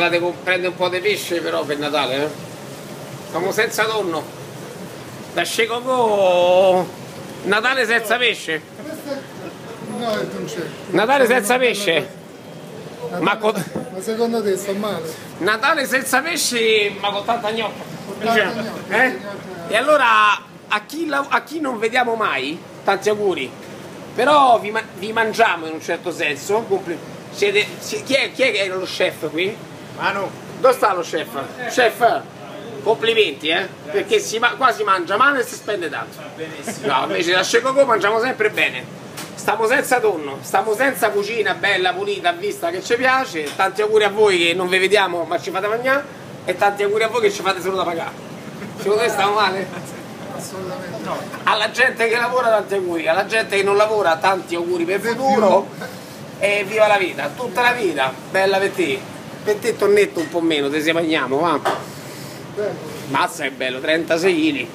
Prende un po' di pesce però per Natale, eh? Siamo senza tonno. Da Scecocò Natale senza pesce. No, non c'è. Natale senza pesce. Ma secondo te sto male? Natale senza pesce ma con tanta gnocca. Tanta gnocca, Eh? E allora a chi non vediamo mai, tanti auguri. Però vi mangiamo in un certo senso. Chi è che è lo chef qui? Manu. Dove sta lo chef? Chef, complimenti, perché qua si mangia male e si spende tanto. No, invece da Scecocò mangiamo sempre bene. Stiamo senza tonno, stiamo senza cucina bella, pulita, a vista che ci piace. Tanti auguri a voi che non vi vediamo ma ci fate mangiare e tanti auguri a voi che ci fate solo da pagare. Secondo te stiamo male? Assolutamente no. Alla gente che lavora tanti auguri, alla gente che non lavora tanti auguri per il futuro e viva la vita, tutta la vita, bella per te tonnetto un po' meno, te si mangiamo, va? Mazza che bello, 36 kg.